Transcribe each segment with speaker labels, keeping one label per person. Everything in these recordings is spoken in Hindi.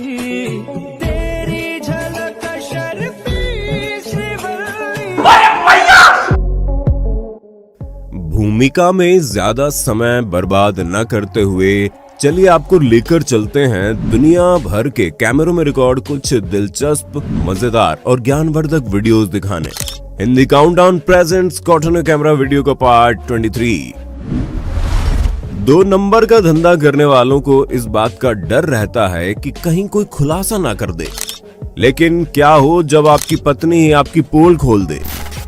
Speaker 1: तेरी झलक शर्फी श्रीवल्ली।
Speaker 2: भूमिका में ज्यादा समय बर्बाद न करते हुए चलिए आपको लेकर चलते हैं दुनिया भर के कैमरों में रिकॉर्ड कुछ दिलचस्प, मजेदार और ज्ञानवर्धक वीडियोस दिखाने। Hindi countdown presents cotton camera video का पार्ट 23। 2 नंबर का धंधा करने वालों को इस बात का डर रहता है कि कहीं कोई खुलासा ना कर दे, लेकिन क्या हो जब आपकी पत्नी ही आपकी पोल खोल दे।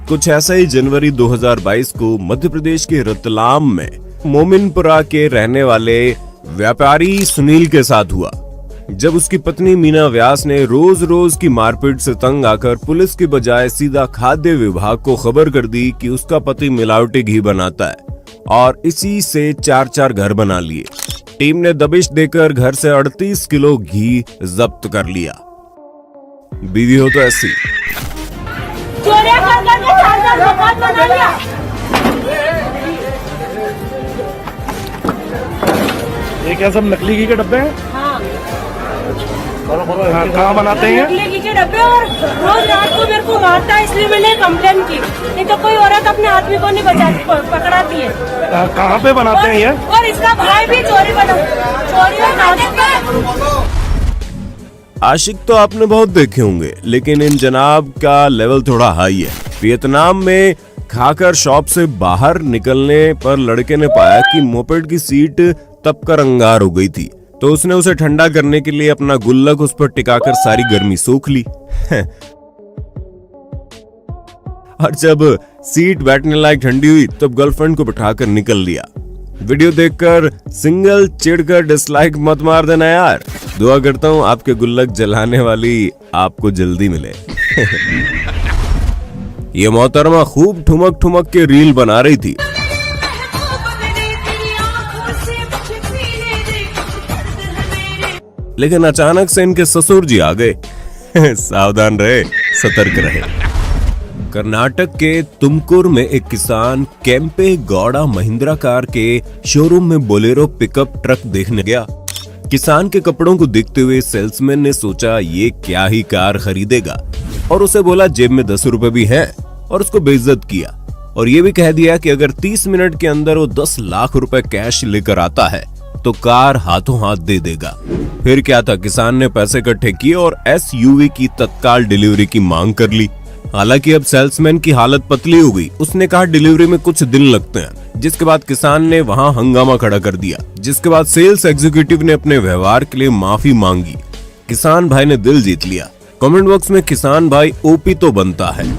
Speaker 2: कुछ ऐसा ही जनवरी 2022 को मध्य प्रदेश के रतलाम में मोमिनपुरा के रहने वाले व्यापारी सुनील के साथ हुआ, जब उसकी पत्नी मीना व्यास ने रोज रोज की मारपीट से तंग आकर पुलिस की बजाय सीधा खाद्य विभाग को खबर कर दी कि उसका पति मिलावटी घी बनाता है और इसी से 4 घर बना लिए। टीम ने दबिश देकर घर से 38 किलो घी जब्त कर लिया। बीवी हो तो ऐसी।
Speaker 3: चोरियां कर करके 4 मकान बना लिया।
Speaker 4: ये क्या सब नकली घी के डब्बे हैं?
Speaker 3: हाँ।
Speaker 4: कहाँ बनाते हैं?
Speaker 3: नकली घी के डब्बे, और रोज रात को मेरे को मारता है, इसलिए मैंने कंप्लेन की। नहीं तो कोई औरत अपने आदमी को नहीं पकड़ाती है।
Speaker 4: कहाँ पे बनाते हैं ये?
Speaker 3: और इसका भाई भी चोरी और नाजुक।
Speaker 2: आशिक तो आपने बहुत देखे होंगे, लेकिन इन जनाब का लेवल थोड़ा हाई है। वियतनाम में खाकर शॉप से बाहर निकलने पर लड़के ने पाया कि मोपेड की सीट तपकर अंगार हो गई थी, तो उसने उसे ठंडा करने के लिए अपना गुल्लक उस पर टिकाकर सारी गर्मी सोख ली। और जब सीट बैठने लायक ठंडी हुई तब गर्लफ्रेंड को बिठाकर निकल लिया। वीडियो देखकर सिंगल चिढ़कर डिसलाइक मत मार देना यार। दुआ करता हूँ आपके गुल्लक जलाने वाली आपको जल्दी मिले। ये मोहतरमा खूब ठुमक ठुमक के रील बना रही थी, लेकिन अचानक से इनके ससुर जी आ गए। सावधान रहे, सतर्क रहे। कर्नाटक के तुमकुर में एक किसान केम्पे गौड़ा महिंद्रा कार के शोरूम में बोलेरो पिकअप ट्रक देखने गया। किसान के कपड़ों को देखते हुए सेल्समैन ने सोचा ये क्या ही कार खरीदेगा, और उसे बोला जेब में 10 रुपए भी हैं, और उसको बेइज्जत किया और ये भी कह दिया कि अगर 30 मिनट के अंदर वो 10 लाख रुपए कैश लेकर आता है तो कार हाथों हाथ दे देगा। फिर क्या था, किसान ने पैसे इकट्ठे किए और SUV की तत्काल डिलीवरी की मांग कर ली। हालांकि अब सेल्समैन की हालत पतली हो गई। उसने कहा डिलीवरी में कुछ दिन लगते हैं, जिसके बाद किसान ने वहां हंगामा खड़ा कर दिया, जिसके बाद सेल्स एग्जीक्यूटिव ने अपने व्यवहार के लिए माफी मांगी। किसान भाई ने दिल जीत लिया। कमेंट बॉक्स में किसान भाई OP तो बनता है।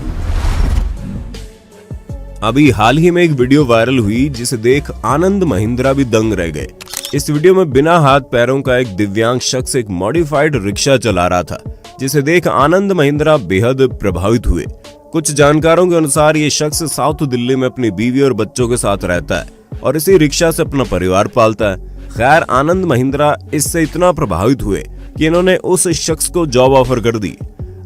Speaker 2: अभी हाल ही में एक वीडियो वायरल हुई जिसे देख आनंद महिंद्रा भी दंग रह गए। इस वीडियो में बिना हाथ पैरों का एक दिव्यांग शख्स एक मॉडिफाइड रिक्शा चला रहा था, जिसे देख आनंद महिंद्रा बेहद प्रभावित हुए। कुछ जानकारों के अनुसार ये शख्स साउथ दिल्ली में अपनी बीवी और बच्चों के साथ रहता है और इसी रिक्शा से अपना परिवार पालता है। खैर, आनंद महिंद्रा इससे इतना प्रभावित हुए कि इन्होंने उस शख्स को जॉब ऑफर कर दी।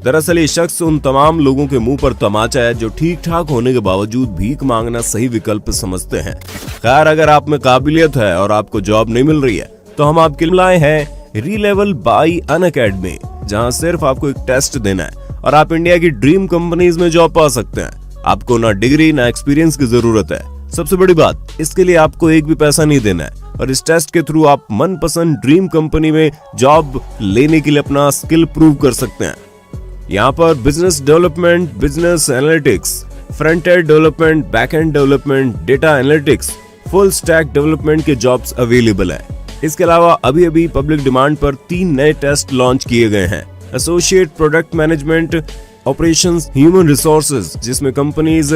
Speaker 2: दरअसल ये शख्स उन तमाम लोगों के मुंह पर तमाचा है जो ठीक ठाक होने के बावजूद भीख मांगना सही विकल्प समझते हैं। खैर, अगर आप में काबिलियत है और आपको जॉब नहीं मिल रही है तो हम आपके लिए लाए हैं रीलेवल बाई अनअकैडमी, जहां सिर्फ आपको एक टेस्ट देना है और आप इंडिया की ड्रीम कंपनीज में जॉब पा सकते हैं। आपको ना डिग्री ना एक्सपीरियंस की जरूरत है। सबसे बड़ी बात, इसके लिए आपको एक भी पैसा नहीं देना है और इस टेस्ट के थ्रू आप मनपसंद ड्रीम कंपनी में जॉब लेने के लिए अपना स्किल प्रूव कर सकते हैं। यहाँ पर business development, business analytics, front end development, back and development, data analytics, full stack development के जॉब्स अवेलेबल है। इसके अलावा अभी पब्लिक डिमांड पर 3 नए टेस्ट लॉन्च किए गए हैं। Associate product management, operations, human resources, जिसमें कंपनीज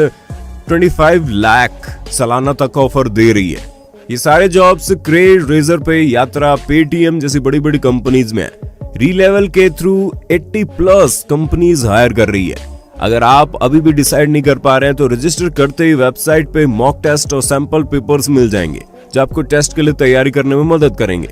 Speaker 2: 25 लाख सालाना तक ऑफर दे रही है। ये सारे जॉब्स क्रेड, रेजर पे, यात्रा, पेटीएम जैसी बड़ी बड़ी कंपनीज में है। रीलेवल के थ्रू 80+ कंपनीज हायर कर रही है। अगर आप अभी भी डिसाइड नहीं कर पा रहे हैं तो रजिस्टर करते ही वेबसाइट पे मॉक टेस्ट और सैंपल पेपर्स मिल जाएंगे जो आपको टेस्ट के लिए तैयारी करने में मदद करेंगे।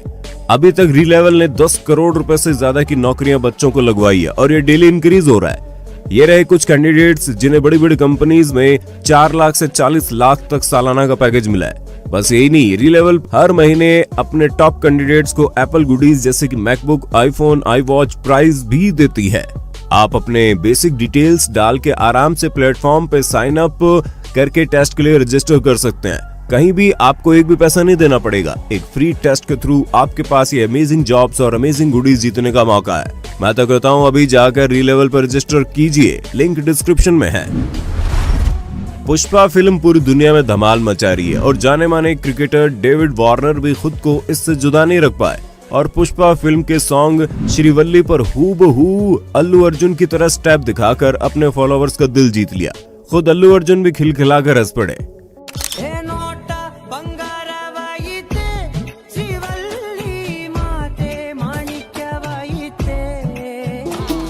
Speaker 2: अभी तक रीलेवल ने 10 करोड़ रुपए से ज्यादा की नौकरियां बच्चों को लगवाई है और ये डेली इंक्रीज हो रहा है। ये रहे कुछ कैंडिडेट्स जिन्हें बड़ी बड़ी कंपनीज में 4 लाख से 40 लाख तक सालाना का पैकेज मिला है। बस यही नहीं, रीलेवल हर महीने अपने टॉप कैंडिडेट्स को एप्पल गुडीज जैसे कि मैकबुक, आईफोन, iWatch प्राइज भी देती है। आप अपने बेसिक डिटेल्स डाल के आराम से प्लेटफॉर्म पे साइन अप करके टेस्ट के लिए रजिस्टर कर सकते हैं। कहीं भी आपको एक भी पैसा नहीं देना पड़ेगा। एक फ्री टेस्ट के थ्रू आपके पास ये अमेजिंग जॉब्स और अमेजिंग गुडीज जीतने का मौका है। मैं तो कहता हूँ अभी जाकर रीलेवल पर रजिस्टर कीजिए, लिंक डिस्क्रिप्शन में है। पुष्पा फिल्म पूरी दुनिया में धमाल मचा रही है और जाने माने क्रिकेटर डेविड वार्नर भी खुद को इससे जुदा नहीं रख पाए और पुष्पा फिल्म के सॉन्ग श्रीवल्ली पर हूबहू अल्लू अर्जुन की तरह स्टेप दिखाकर अपने फॉलोअर्स का दिल जीत लिया। खुद अल्लू अर्जुन भी खिलखिलाकर हंस पड़े।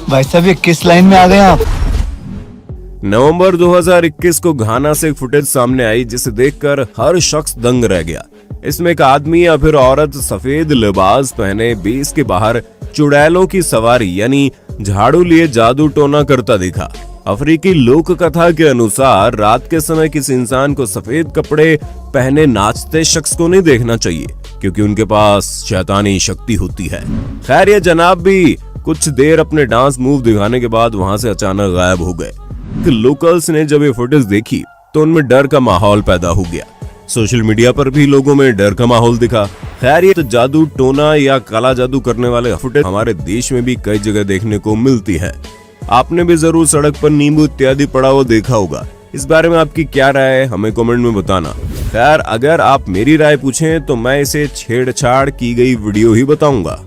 Speaker 5: भाई साहब ये किस लाइन में आ गए आप?
Speaker 2: नवंबर 2021 को घाना से एक फुटेज सामने आई जिसे देखकर हर शख्स दंग रह गया। इसमें एक आदमी या फिर औरत सफेद लिबास पहने बेस के बाहर चुड़ैलों की सवारी यानी झाड़ू लिए जादू टोना करता दिखा। अफ्रीकी लोक कथा के अनुसार रात के समय किसी इंसान को सफेद कपड़े पहने नाचते शख्स को नहीं देखना चाहिए क्योंकि उनके पास शैतानी शक्ति होती है। खैर ये जनाब भी कुछ देर अपने डांस मूव दिखाने के बाद वहां से अचानक गायब हो गए। लोकल्स ने जब ये फुटेज देखी तो उनमें डर का माहौल पैदा हो गया। सोशल मीडिया पर भी लोगों में डर का माहौल दिखा। खैर ये तो जादू टोना या काला जादू करने वाले फुटेज हमारे देश में भी कई जगह देखने को मिलती है। आपने भी जरूर सड़क पर नींबू इत्यादि पड़ा हुआ देखा होगा। इस बारे में आपकी क्या राय है हमें कमेंट में बताना। खैर अगर आप मेरी राय पूछें तो मैं इसे छेड़छाड़ की गई वीडियो ही बताऊंगा।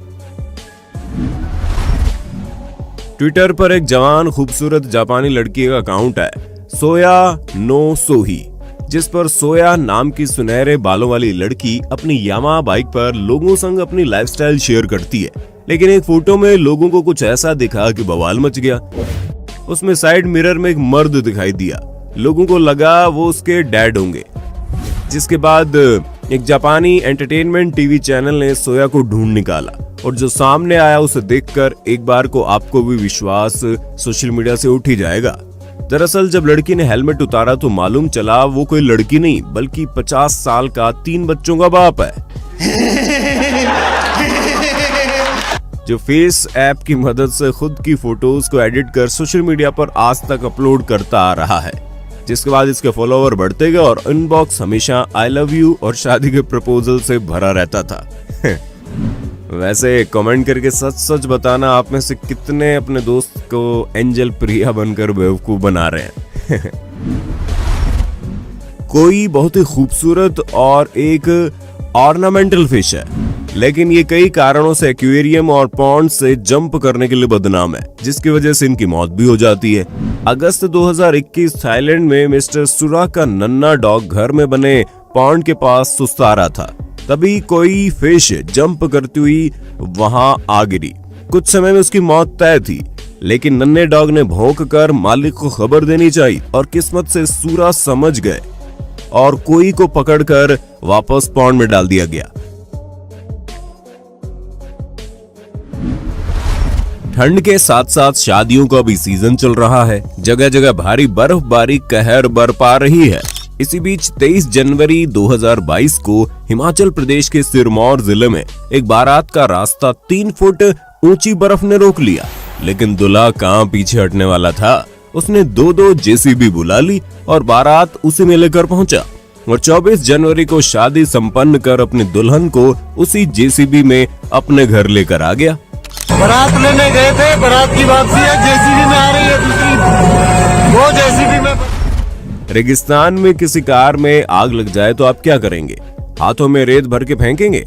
Speaker 2: ट्विटर पर एक जवान खूबसूरत जापानी लड़की का अकाउंट है सोया नो सोही, जिस पर सोया नाम की सुनहरे बालों वाली लड़की अपनी यामा बाइक पर लोगों संग अपनी लाइफस्टाइल शेयर करती है। लेकिन एक फोटो में लोगों को कुछ ऐसा दिखा कि बवाल मच गया। उसमें साइड मिरर में एक मर्द दिखाई दिया। लोगों को लगा वो उसके डैड होंगे, जिसके बाद एक जापानी एंटरटेनमेंट टीवी चैनल ने सोया को ढूंढ निकाला और जो सामने आया उसे देखकर एक बार को आपको भी विश्वास सोशल मीडिया से उठ ही जाएगा। दरअसल जब लड़की ने हेलमेट उतारा तो मालूम चला वो कोई लड़की नहीं बल्कि 50 साल का 3 बच्चों का बाप है, जो फेस ऐप की मदद से खुद की फोटोज को एडिट कर सोशल मीडिया पर आज तक अपलोड करता आ रहा है। जिसके बाद इसके फॉलोवर बढ़ते गए और इनबॉक्स हमेशा आई लव यू और शादी के प्रपोजल से भरा रहता था। वैसे कमेंट करके सच सच बताना आप में से कितने अपने दोस्त को एंजल प्रिया बनकर बेवकूफ बना रहे हैं। कोई बहुत ही खूबसूरत और एक ऑर्नामेंटल फिश है, लेकिन ये कई कारणों से एक्वेरियम और पॉन्ड से जंप करने के लिए बदनाम है, जिसकी वजह से इनकी मौत भी हो जाती है। अगस्त 2021 थाईलैंड में मिस्टर सुरा का नन्हा डॉग घर में बने पॉन्ड के पास सुस्ता रहा था। तभी कोई फिश जंप करती हुई वहां आ गिरी। कुछ समय में उसकी मौत तय थी, लेकिन नन्हे डॉग ने भौंक कर मालिक को खबर देनी चाहिए और किस्मत से सूरा समझ गए और कोई को पकड़कर वापस पॉन्ड में डाल दिया गया। ठंड के साथ साथ शादियों का भी सीजन चल रहा है। जगह जगह भारी बर्फबारी कहर बरपा रही है। इसी बीच 23 जनवरी 2022 को हिमाचल प्रदेश के सिरमौर जिले में एक बारात का रास्ता 3 फुट ऊंची बर्फ ने रोक लिया, लेकिन दूल्हा कहां पीछे हटने वाला था। उसने 2 जेसीबी बुला ली और बारात उसी में लेकर पहुंचा और 24 जनवरी को शादी संपन्न कर अपनी दुल्हन को उसी जेसीबी में अपने घर लेकर आ गया।
Speaker 5: बारात लेने गए थे, बारात की वापसी है, जेसीबी में आ रही है दूसरी, वो जेसीबी में।
Speaker 2: रेगिस्तान में किसी कार में आग लग जाए तो आप क्या करेंगे? हाथों में रेत भर के फेंकेंगे?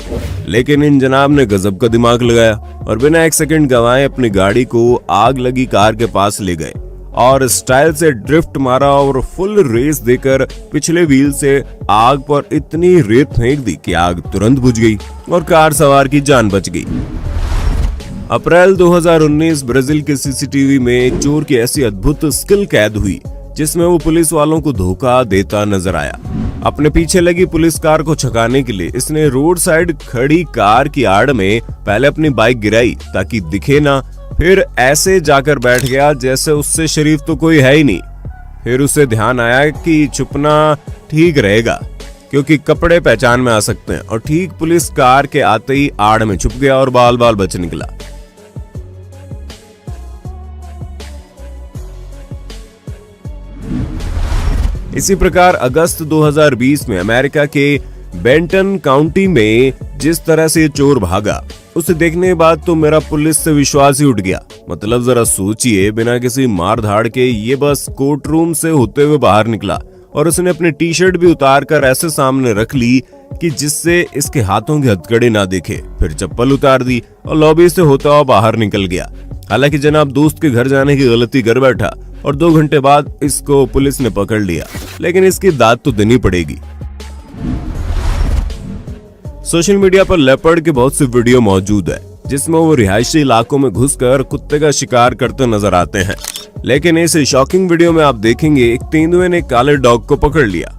Speaker 2: लेकिन इन जनाब ने गजब का दिमाग लगाया और बिना 1 सेकंड गंवाए अपनी गाड़ी को आग लगी कार के पास ले गए और स्टाइल से ड्रिफ्ट मारा और फुल रेस देकर पिछले व्हील से आग पर इतनी रेत फेंक दी कि आग तुरंत बुझ गई और कार सवार की जान बच गई। अप्रैल 2019 ब्राजील के सीसीटीवी में एक चोर की ऐसी अद्भुत स्किल कैद हुई जिसमें वो पुलिस वालों को धोखा देता नजर आया। अपने पीछे लगी पुलिस कार को छकाने के लिए इसने रोड साइड खड़ी कार की आड़ में पहले अपनी बाइक गिराई ताकि दिखे ना, फिर ऐसे जाकर बैठ गया जैसे उससे शरीफ तो कोई है ही नहीं। फिर उसे ध्यान आया कि छुपना ठीक रहेगा, क्योंकि कपड़े पहचान में आ सकते हैं, और ठीक पुलिस कार के आते ही आड़ में छुप गया और बाल बाल बच निकला। इसी प्रकार अगस्त 2020 में अमेरिका के बेंटन काउंटी में जिस तरह से चोर भागा, उसे देखने के बाद तो मेरा पुलिस से विश्वास ही उठ गया। मतलब जरा सोचिए, बिना किसी मार धाड़ के ये बस कोर्ट रूम से होते हुए बाहर निकला और उसने अपनी टी शर्ट भी उतार कर ऐसे सामने रख ली कि जिससे इसके हाथों की हथकड़ी ना दिखे। फिर चप्पल उतार दी और लॉबी से होता हुआ बाहर निकल गया। हालांकि जनाब दोस्त के घर जाने की गलती कर बैठा और 2 घंटे बाद इसको पुलिस ने पकड़ लिया, लेकिन इसकी दाद तो देनी पड़ेगी। सोशल मीडिया पर लेपर्ड के बहुत से वीडियो मौजूद है जिसमें वो रिहायशी इलाकों में घुसकर कुत्ते का शिकार करते नजर आते हैं। लेकिन इस शॉकिंग वीडियो में आप देखेंगे एक तेंदुए ने काले डॉग को पकड़ लिया।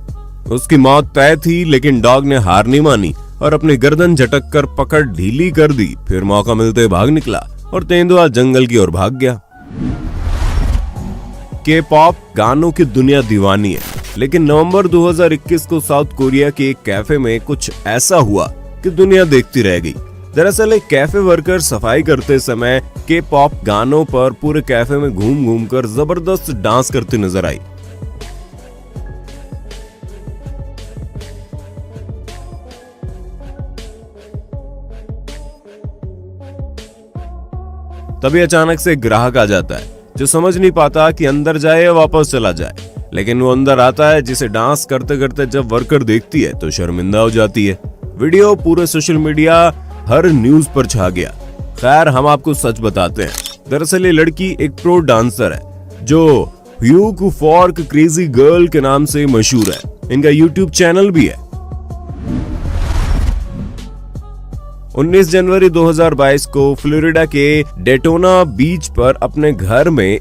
Speaker 2: उसकी मौत तय थी, लेकिन डॉग ने हार नहीं मानी और अपनी गर्दन झटक कर पकड़ ढीली कर दी। फिर मौका मिलते भाग निकला और तेंदुआ जंगल की ओर भाग गया। के पॉप गानों की दुनिया दीवानी है, लेकिन नवंबर 2021 को साउथ कोरिया के एक कैफे में कुछ ऐसा हुआ कि दुनिया देखती रह गई। दरअसल एक कैफे वर्कर सफाई करते समय के पॉप गानों पर पूरे कैफे में घूम घूम कर जबरदस्त डांस करती नजर आई। तभी अचानक से ग्राहक आ जाता है जो समझ नहीं पाता कि अंदर जाए या वापस चला जाए, लेकिन वो अंदर आता है, जिसे डांस करते करते जब वर्कर देखती है तो शर्मिंदा हो जाती है। वीडियो पूरे सोशल मीडिया हर न्यूज पर छा गया। खैर, हम आपको सच बताते हैं, दरअसल ये लड़की एक प्रो डांसर है जो ह्यूक फॉर्क क्रेजी गर्ल के नाम से मशहूर है। इनका यूट्यूब चैनल भी है। 19 जनवरी 2022 को फ्लोरिडा के डेटोना बीच पर अपने घर में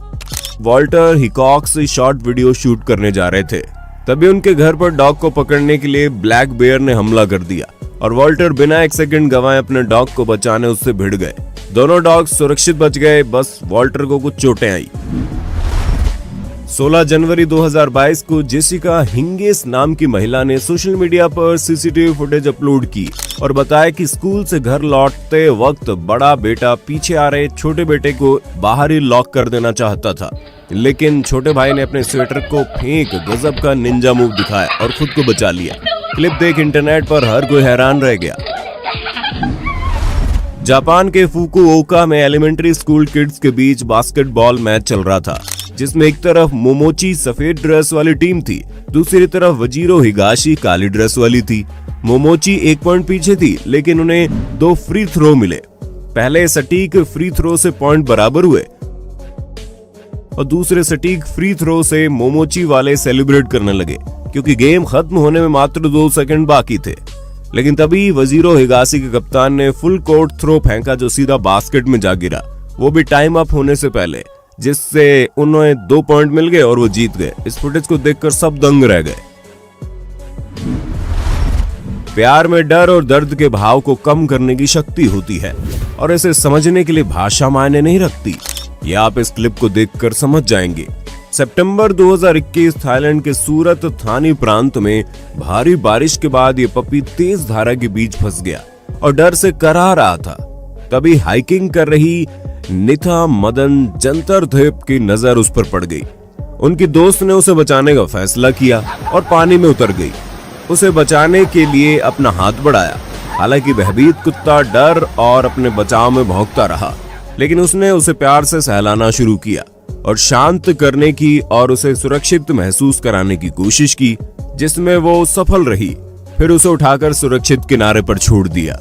Speaker 2: वॉल्टर हिकॉक से शॉर्ट वीडियो शूट करने जा रहे थे। तभी उनके घर पर डॉग को पकड़ने के लिए ब्लैक बेयर ने हमला कर दिया और वॉल्टर बिना 1 सेकंड गंवाए अपने डॉग को बचाने उससे भिड़ गए। दोनों डॉग सुरक्षित बच गए, बस वॉल्टर को कुछ चोटें आई। 16 जनवरी 2022 को जेसिका हिंगेस नाम की महिला ने सोशल मीडिया पर सीसीटीवी फुटेज अपलोड की और बताया कि स्कूल से घर लौटते वक्त बड़ा बेटा पीछे आ रहे छोटे बेटे को बाहर ही लॉक कर देना चाहता था, लेकिन छोटे भाई ने अपने स्वेटर को फेंक गजब का निंजा मूव दिखाया और खुद को बचा लिया। क्लिप देख इंटरनेट पर हर कोई हैरान रह गया। जापान के फुकुओका में एलिमेंट्री स्कूल किड्स के बीच बास्केटबॉल मैच चल रहा था, जिसमें एक तरफ मोमोची सफेद ड्रेस वाली टीम थी, दूसरी तरफ वजीरो हिगाशी काली ड्रेस वाली थी। मोमोची 1 पॉइंट पीछे थी, लेकिन उन्हें 2 फ्री थ्रो मिले। पहले सटीक फ्री थ्रो से पॉइंट बराबर हुए और दूसरे सटीक फ्री थ्रो से मोमोची वाले सेलिब्रेट करने लगे, क्योंकि गेम खत्म होने में मात्र 2 सेकंड बाकी थे। लेकिन तभी वजीरो हिगाशी के कप्तान ने फुल कोर्ट थ्रो फेंका जो सीधा बास्केट में जा गिरा, वो भी टाइम अप होने से पहले, जिससे उन्हें 2 पॉइंट मिल गए और वो जीत गए। इस फुटेज को देखकर सब दंग रह गए। प्यार में डर और दर्द के भाव को कम करने की शक्ति होती है और इसे समझने के लिए भाषा मायने नहीं रखती। ये आप इस क्लिप को देखकर समझ जाएंगे। सितंबर 2021 थाईलैंड के सूरत थानी प्रांत में भारी बारिश के बाद ये पपी तेज धारा के बीच फंस गया और डर से करा रहा था। तभी हाइकिंग कर रही निथा मदन जंतर द्वीप की नजर उस पर पड़ गई। उनकी दोस्त ने उसे बचाने का फैसला किया और पानी में उतर गई। उसे बचाने के लिए अपना हाथ बढ़ाया। हालांकि भयभीत कुत्ता डर और अपने बचाव में भौंकता रहा, लेकिन उसने उसे प्यार से सहलाना शुरू किया और शांत करने की और उसे सुरक्षित महसूस कराने की कोशिश की, जिसमें वो सफल रही। फिर उसे उठाकर सुरक्षित किनारे पर छोड़ दिया।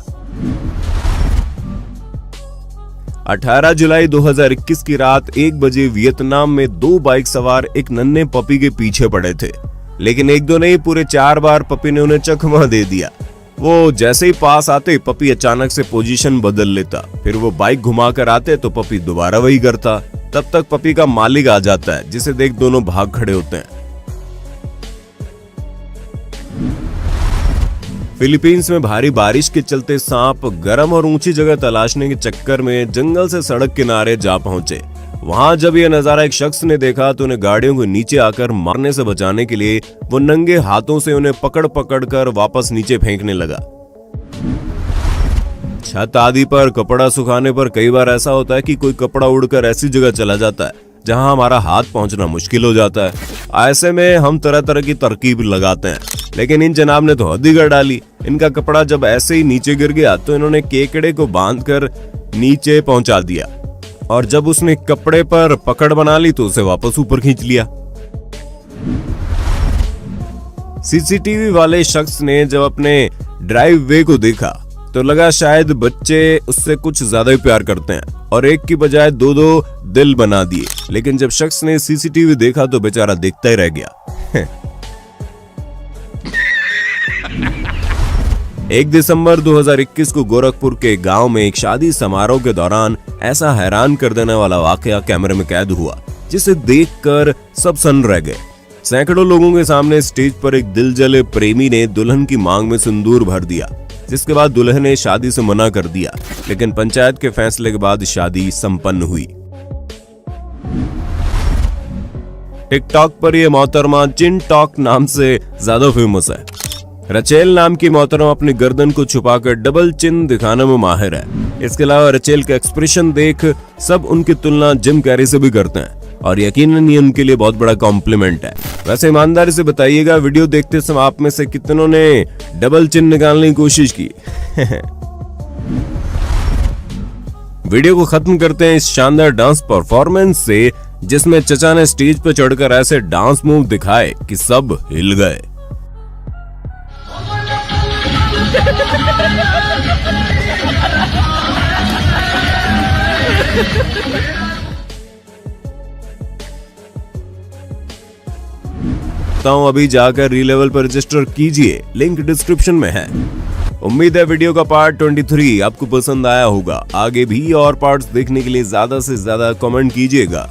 Speaker 2: 18 जुलाई 2021 की रात 1 बजे वियतनाम में 2 बाइक सवार एक नन्हे पपी के पीछे पड़े थे, लेकिन 1-2 नहीं, पूरे 4 बार पपी ने उन्हें चकमा दे दिया। वो जैसे ही पास आते पपी अचानक से पोजीशन बदल लेता, फिर वो बाइक घुमाकर आते तो पपी दोबारा वही करता। तब तक पपी का मालिक आ जाता है, जिसे देख दोनों भाग खड़े होते हैं। फिलीपींस में भारी बारिश के चलते सांप गर्म और ऊंची जगह तलाशने के चक्कर में जंगल से सड़क किनारे जा पहुंचे वहां जब यह नजारा एक शख्स ने देखा तो उन्हें गाड़ियों को नीचे आकर मारने से बचाने के लिए वो नंगे हाथों से उन्हें पकड़ पकड़ कर वापस नीचे फेंकने लगा। छत आदि पर कपड़ा सुखाने पर कई बार ऐसा होता है कि कोई कपड़ा उड़कर ऐसी जगह चला जाता है जहां हमारा हाथ पहुंचना मुश्किल हो जाता है। ऐसे में हम तरह तरह की तरकीब लगाते हैं, लेकिन इन जनाब ने तो हद ही कर डाली। इनका कपड़ा जब ऐसे ही नीचे गिर गया तो इन्होंने केकड़े को बांधकर नीचे पहुंचा दिया और जब उसने कपड़े पर पकड़ बना ली तो उसे वापस ऊपर खींच लिया। सीसीटीवी वाले शख्स ने जब अपने ड्राइव वे को देखा तो लगा शायद बच्चे उससे कुछ ज्यादा ही प्यार करते हैं और एक की बजाय दो दो दिल बना दिए, लेकिन जब शख्स ने सीसीटीवी देखा तो बेचारा देखता ही रह गया। 1 दिसंबर 2021 को गोरखपुर के गांव में एक शादी समारोह के दौरान ऐसा हैरान कर देने वाला वाकया कैमरे में कैद हुआ जिसे देखकर सब सन्न रह गए। सैकड़ों लोगों के सामने स्टेज पर एक दिल जले प्रेमी ने दुल्हन की मांग में सिंदूर भर दिया, जिसके बाद दुल्हन ने शादी से मना कर दिया, लेकिन पंचायत के फैसले के बाद शादी संपन्न हुई। टिकटॉक पर यह मोहतरमा चिन टॉक नाम से ज्यादा फेमस है। रचेल नाम की मोहतरमा अपनी गर्दन को छुपाकर डबल चिन दिखाने में माहिर है। इसके अलावा रचेल का एक्सप्रेशन देख सब उनकी तुलना जिम कैरी से भी करते हैं और यकीनन ये उनके लिए बहुत बड़ा कॉम्प्लीमेंट है। वैसे ईमानदारी से बताइएगा, वीडियो देखते समय आप में से कितनों ने डबल चिन निकालने की कोशिश की? वीडियो को खत्म करते हैं इस शानदार डांस परफॉर्मेंस से, जिसमें चचा ने स्टेज पर चढ़कर ऐसे डांस मूव दिखाए कि सब हिल गए। अभी जाकर रीलेवल पर रजिस्टर कीजिए, लिंक डिस्क्रिप्शन में है। उम्मीद है वीडियो का पार्ट 23 आपको पसंद आया होगा। आगे भी और पार्ट्स देखने के लिए ज्यादा से ज्यादा कमेंट कीजिएगा।